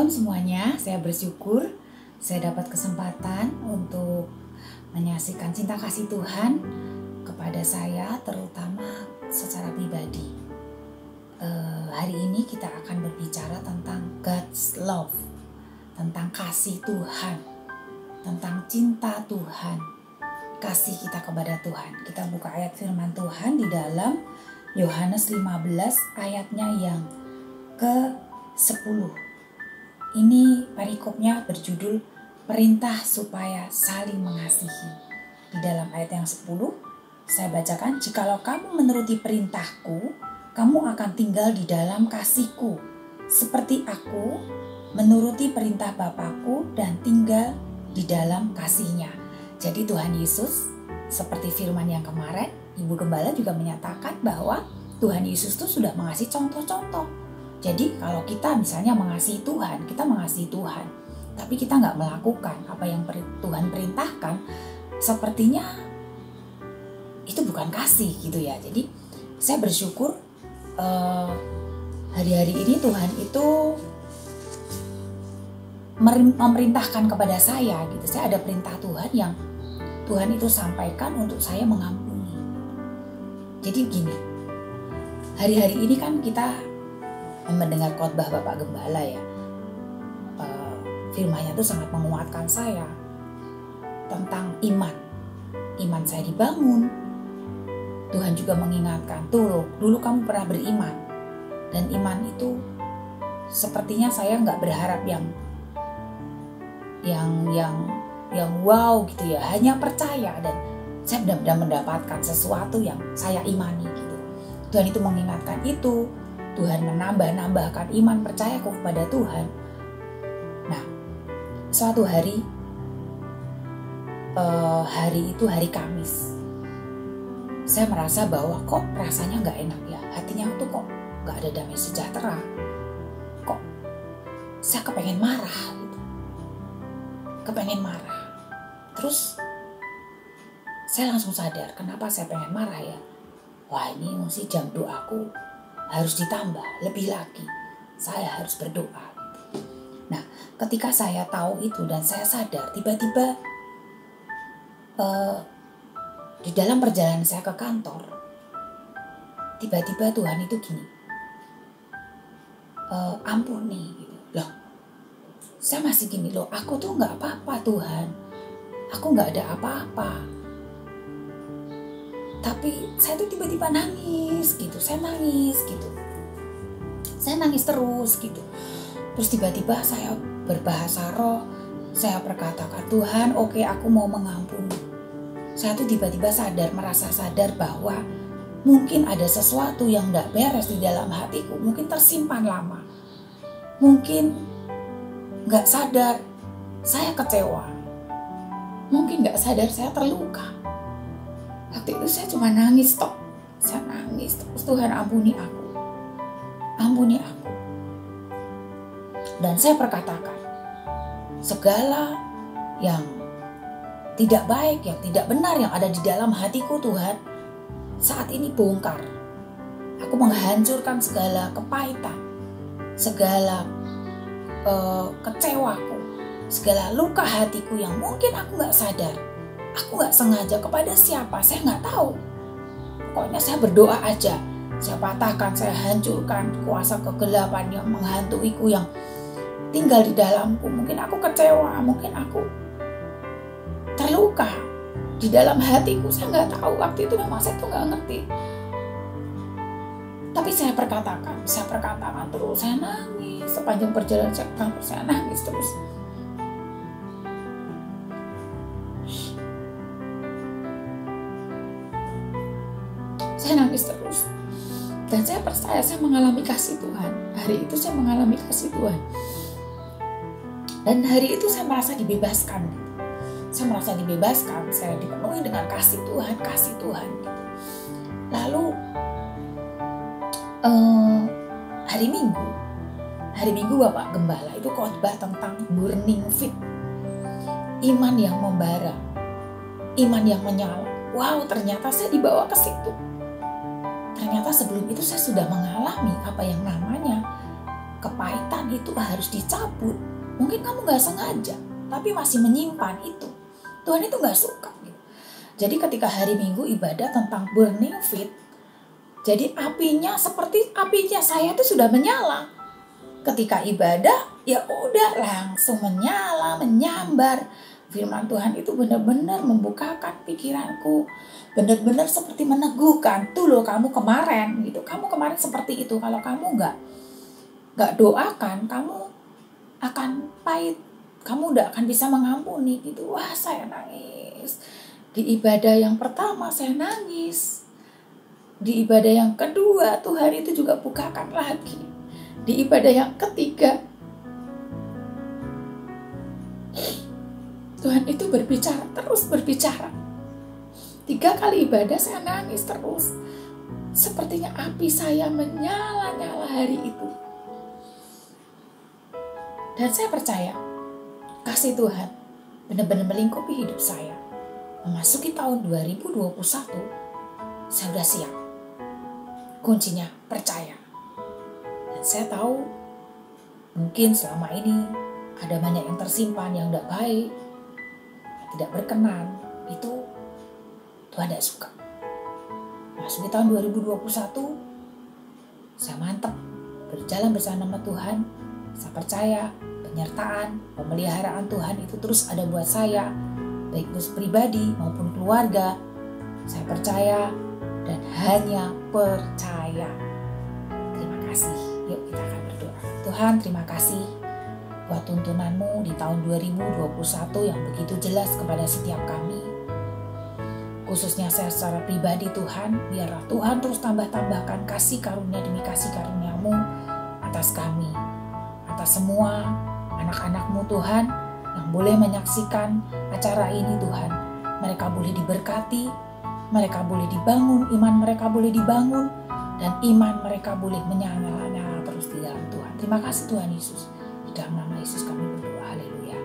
Shalom semuanya, saya bersyukur saya dapat kesempatan untuk menyaksikan cinta kasih Tuhan kepada saya, terutama secara pribadi. Hari ini kita akan berbicara tentang God's love, tentang kasih Tuhan, tentang cinta Tuhan, kasih kita kepada Tuhan. Kita buka ayat firman Tuhan di dalam Yohanes 15 ayatnya yang ke-10. Ini perikopnya berjudul perintah supaya saling mengasihi. Di dalam ayat yang 10 saya bacakan, jikalau kamu menuruti perintahku, kamu akan tinggal di dalam kasihku, seperti aku menuruti perintah Bapakku dan tinggal di dalam kasihnya. Jadi Tuhan Yesus, seperti firman yang kemarin, Ibu Gembala juga menyatakan bahwa Tuhan Yesus itu sudah mengasih contoh-contoh. Jadi kalau kita misalnya mengasihi Tuhan, kita mengasihi Tuhan, tapi kita nggak melakukan apa yang Tuhan perintahkan, sepertinya itu bukan kasih gitu ya. Jadi saya bersyukur hari-hari ini Tuhan itu memerintahkan kepada saya gitu. Saya ada perintah Tuhan yang Tuhan itu sampaikan untuk saya mengampuni. Jadi begini, hari-hari ini kan kita mendengar khotbah Bapak Gembala ya, firman-Nya itu sangat menguatkan saya tentang iman saya dibangun. Tuhan juga mengingatkan, dulu kamu pernah beriman, dan iman itu sepertinya saya nggak berharap yang wow gitu ya, hanya percaya, dan saya benar-benar mendapatkan sesuatu yang saya imani gitu. Tuhan itu mengingatkan itu. Tuhan menambahkan iman percayaku kepada Tuhan. Nah, suatu hari itu hari Kamis, saya merasa bahwa kok rasanya nggak enak ya, hatinya tuh kok nggak ada damai sejahtera, kok saya kepengen marah gitu, Terus saya langsung sadar kenapa saya pengen marah ya. Wah, ini mesti jam doaku harus ditambah lebih lagi, saya harus berdoa. Nah, ketika saya tahu itu dan saya sadar, tiba-tiba di dalam perjalanan saya ke kantor, tiba-tiba Tuhan itu gini, ampuni gitu. Loh, saya masih gini loh, aku tuh nggak apa-apa Tuhan, aku nggak ada apa-apa. Tapi saya tuh tiba-tiba nangis gitu, saya nangis terus gitu. Terus tiba-tiba saya berbahasa roh, saya berkatakan, Tuhan, oke, aku mau mengampuni. Saya tuh tiba-tiba merasa sadar bahwa mungkin ada sesuatu yang gak beres di dalam hatiku, mungkin tersimpan lama. Mungkin gak sadar saya kecewa, mungkin gak sadar saya terluka. Waktu itu saya cuma nangis toh. Saya nangis terus, Tuhan ampuni aku. Dan saya perkatakan, segala yang tidak baik, yang tidak benar yang ada di dalam hatiku Tuhan, saat ini bongkar. Aku menghancurkan segala kepahitan, segala kecewaku, segala luka hatiku yang mungkin aku gak sadar. Aku gak sengaja kepada siapa, saya gak tahu. Pokoknya saya berdoa aja. Saya patahkan, saya hancurkan kuasa kegelapan yang menghantuiku, yang tinggal di dalamku. Mungkin aku kecewa, mungkin aku terluka di dalam hatiku. Saya gak tahu, waktu itu memang saya tuh gak ngerti. Tapi saya perkatakan terus. Saya nangis sepanjang perjalanan saya nangis terus. Saya nangis terus. Dan saya percaya saya mengalami kasih Tuhan. Hari itu saya mengalami kasih Tuhan. Dan hari itu saya merasa dibebaskan. Saya dipenuhi dengan kasih Tuhan. Lalu hari Minggu Bapak Gembala itu khotbah tentang burning fit. Iman yang membara. Iman yang menyala. Wow, ternyata saya dibawa ke situ. Ternyata sebelum itu saya sudah mengalami apa yang namanya kepahitan itu harus dicabut. Mungkin kamu gak sengaja, tapi masih menyimpan itu. Tuhan itu gak suka. Jadi ketika hari Minggu ibadah tentang burning fit, jadi apinya seperti apinya saya itu sudah menyala. Ketika ibadah, ya udah langsung menyala, menyambar. Firman Tuhan itu benar-benar membukakan pikiranku. Benar-benar seperti meneguhkan. Tuh loh kamu kemarin gitu. Kamu kemarin seperti itu. Kalau kamu nggak doakan, kamu akan pahit. Kamu udah akan bisa mengampuni gitu. Wah, saya nangis. Di ibadah yang pertama saya nangis. Di ibadah yang kedua Tuhan itu juga bukakan lagi. Di ibadah yang ketiga Tuhan itu berbicara, terus berbicara. 3 kali ibadah saya nangis terus. Sepertinya api saya menyala-nyala hari itu. Dan saya percaya kasih Tuhan benar-benar melingkupi hidup saya. Memasuki tahun 2021, saya sudah siap. Kuncinya percaya. Dan saya tahu mungkin selama ini ada banyak yang tersimpan yang tidak baik, tidak berkenan. Itu Tuhan tidak suka. Masuk di tahun 2021, saya mantap berjalan bersama nama Tuhan. Saya percaya penyertaan, pemeliharaan Tuhan itu terus ada buat saya, baik itu pribadi maupun keluarga. Saya percaya dan hanya percaya. Terima kasih. Yuk kita akan berdoa. Tuhan, terima kasih buat tuntunanmu di tahun 2021 yang begitu jelas kepada setiap kami. Khususnya saya secara pribadi Tuhan, biarlah Tuhan terus tambah-tambahkan kasih karunia demi kasih karuniamu atas kami. Atas semua anak-anakmu Tuhan yang boleh menyaksikan acara ini Tuhan. Mereka boleh diberkati, mereka boleh dibangun, iman mereka boleh dibangun, dan iman mereka boleh menyala-nyala terus di dalam Tuhan. Terima kasih Tuhan Yesus. Di dalam nama Yesus kami berdoa. Haleluya.